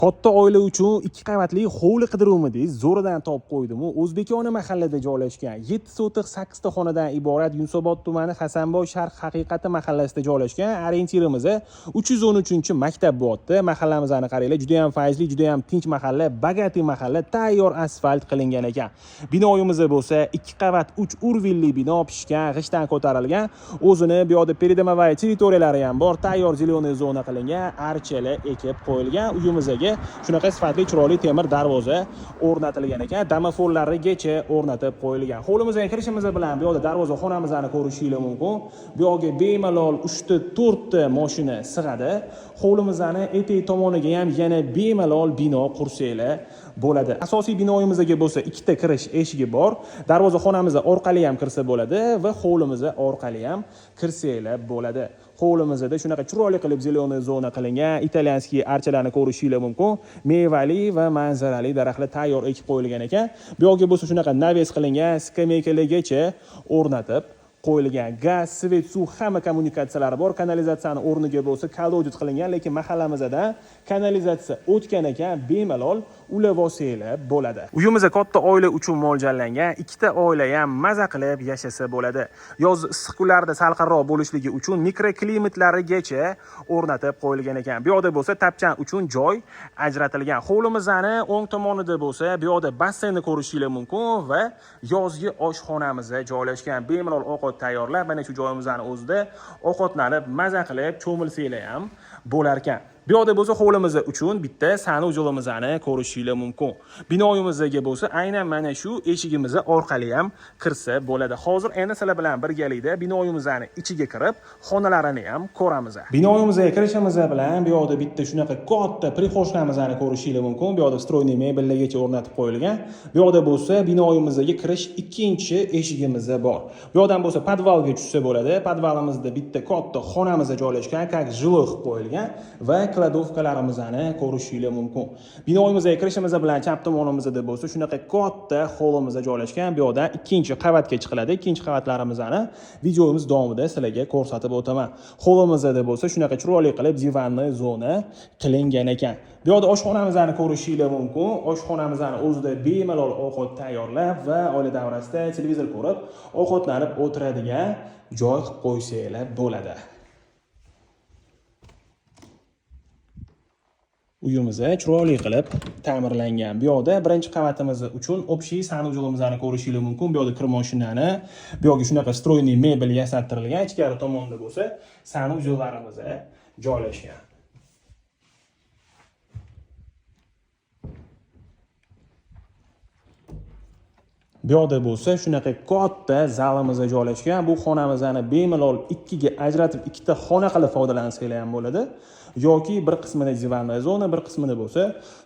Katta oila uchun 2 qavatli hovli qidiruvmidingiz? Zo'ridan topib qo'ydim. O'zbekona mahallada joylashgan 7 sotix 8 ta xonadan iborat Yunusobod tumani Hasanboy Sharq haqiqati mahallasida joylashgan. Orientirimiz 313-maktab bo'lyapti. Mahallamizni qaranglar, juda ham fayzli, juda ham tinch mahalla, bagati mahalla, tayyor asfalt qilingan ekan. Binoyimiz bo'lsa 2 qavat 3 urvilli bino, pishgan, g'ishtdan ko'tarilgan. O'zini bu yoqda передомовая territoriyalari ham bor, tayyor zelenaye zona qilingan, archalar ekib qo'yilgan. Uyimizga shunaqa sifatli chiroyli temir darvoza o'rnatilgan ekan, domofonlarigacha o'rnatib qo'yilgan. Hovlimizga kirishimiz bilan bu yoqda darvoza xonamizni ko'rishingiz mumkin. Bu yoqga bemalol 3 ta 4 ta mashina sig'adi. Hovlimizning etek tomoniga ham yana bemalol bino qursanglar bo'ladi. Asosiy binoyimizga bo'lsa 2 ta kirish eshigi bor. Darvoza xonamiz orqali ham kirsa bo'ladi va hovlimiz orqali ham kirsanglar bo'ladi. Hovlimizda shunaqa chiroyli qilib zelenaye zona qilingan, italyanskiy archalarni ko'rishingiz mumkin. Mevali va manzarali daraxtlar tayyor ekib qo'yilgan ekan. Bu yoqga bo'lsa shunaqa naves qilingan, skameykalargacha o'rnatib qo'yilgan. Gaz, svet, suv hamma kommunikatsiyalari bor. Kanalizatsiyani o'rniga bo'lsa kolodit qilingan, lekin mahallamizda kanalizatsiya o'tgan ekan, bemalol ulab olsanglar bo'ladi. Uyimiz katta oila uchun mo'ljallangan, 2 ta oila ham maza qilib yashasa bo'ladi. Yoz issiq kunlarda salqinroq bo'lishligi uchun mikroklimatlarigacha o'rnatib qo'yilgan ekan. Bu yoqda bo'lsa tapchan uchun joy ajratilgan. Hovlimizning o'ng tomonida bo'lsa, bu yoqda basseynni ko'rishingiz mumkin va yozgi oshxonamiz joylashgan. Bemalol ovqat tayyorlab, mana shu joyimizning o'zida ovqatlanib, maza qilib cho'milsanglar ham bo'lar ekan. Bu yoqda bo'lsa hovlimiz uchun bitta sanuj-jo'limizni ko'rishingiz mumkin. Binoyimizga bo'lsa aynan mana shu eshigimiz orqali ham kirsa bo'ladi. Hozir endi sizlar bilan birgalikda binoyimizning ichiga kirib, xonalarini ham ko'ramiz. Binoyimizga kirishimiz bilan bu yoqda bitta shunaqa katta prixoshkamizni ko'rishingiz mumkin. Bu yoqda stroyniy mebellargacha o'rnatib qo'yilgan. Bu yoqda bo'lsa binoyimizga kirish ikkinchi eshigimiz bor. Bu yoqdan bo'lsa podvalga tushsa bo'ladi. Podvalimizda bitta katta xonamiz joylashgan, как жилой qilib qo'yilgan va kladovkalarimizni ko'rishingiz mumkin. Binoyimizga kirishimiz bilan chap tomonimizda bo'lsa shunaqa katta holimiz joylashgan. Bu yoqdan ikkinchi qavatga chiqiladi. Ikkinchi qavatlarimizni videomiz davomida sizlarga ko'rsatib o'taman. Holimizda bo'lsa shunaqa chiroyli qilib divanli zona qilingan ekan. Bu yoqda oshxonamizni ko'rishingiz mumkin. Oshxonamizning o'zida bemalol ovqat tayyorlab va oila davrasida televizor ko'rib, ovqatlanib o'tiradigan joy qilib qo'ysanglar bo'ladi. Uyimiz chiroyli qilib ta'mirlangan. Bu yoqda birinchi qavatimiz uchun общий sanuj-jo'limizni ko'rishingiz mumkin. Bu yoqda kir mashinani, bu yoqga shunaqa stroyniy mebel yasattirilgan. Ichkari tomonda bo'lsa sanuj-jo'llarimiz joylashgan. Bu yoqda bo'lsa shunaqa katta zalimiz joylashgan. Bu xonamizni bemalol 2 ga ajratib 2 ta xona qilib foydalansanglar ham bo'ladi. Yoki bir qismini divanli zona, bir qismini bo'lsa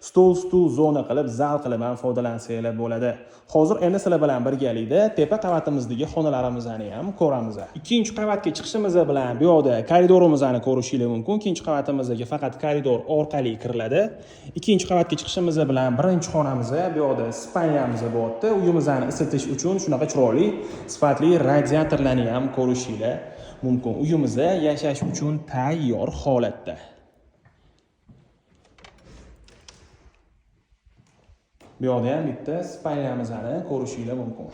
stol zona qilib, zal qilib ham foydalansanglar bo'ladi. Hozir endi sizlar bilan birgalikda tepa qavatimizdagi xonalarimizni ham ko'ramiz. Ikkinchi qavatga chiqishimiz bilan bu yoqda koridorimizni ko'rishingiz mumkin. Ikkinchi qavatimizga faqat koridor orqali kiriladi. Ikkinchi qavatga chiqishimiz bilan birinchi xonamiz bu yoqda spanyamiz bo'lyapti. Uyimizni isitish uchun shunaqa chiroyli, sifatli radiatorlarni ham ko'rishingiz mumkin. Uyimizda yashash uchun tayyor holatda. Bu yoqda ham bitta spanyamizni ko'rishingiz mumkin.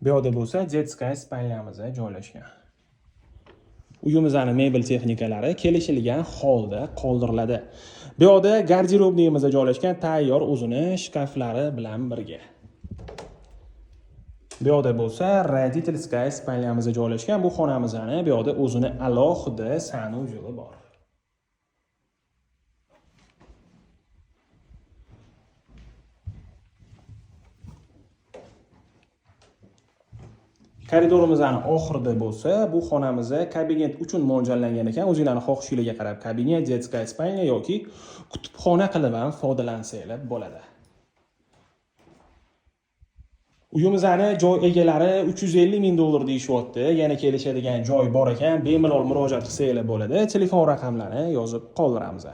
Bu yoqda bo'lsa детская spanyamiz joylashgan. Uyimizning mebel texnikalari kelishilgan holda qoldiriladi. Bu yoqda garderobniyimiz joylashgan, tayyor o'zini shkaflari bilan birga. Bu yoqda bo'lsa родительская spanyamiz joylashgan. Bu xonamizning bu yoqda o'zini alohida sanuj-jo'li bor. Koridorimizning oxirida bo'lsa, bu xonamiz kabinet uchun mo'ljallangan ekan. O'zingizlarning xohishingizga qarab kabinet, детская spanya yoki kutubxona qilib ham foydalansanglar bo'ladi. Uyimizning joy egalari 350 ming dollar deyishyapti. Yana kelishadigan joy bor ekan, bemalol murojaat qilsanglar bo'ladi. Telefon raqamlarini yozib qoldiramiz.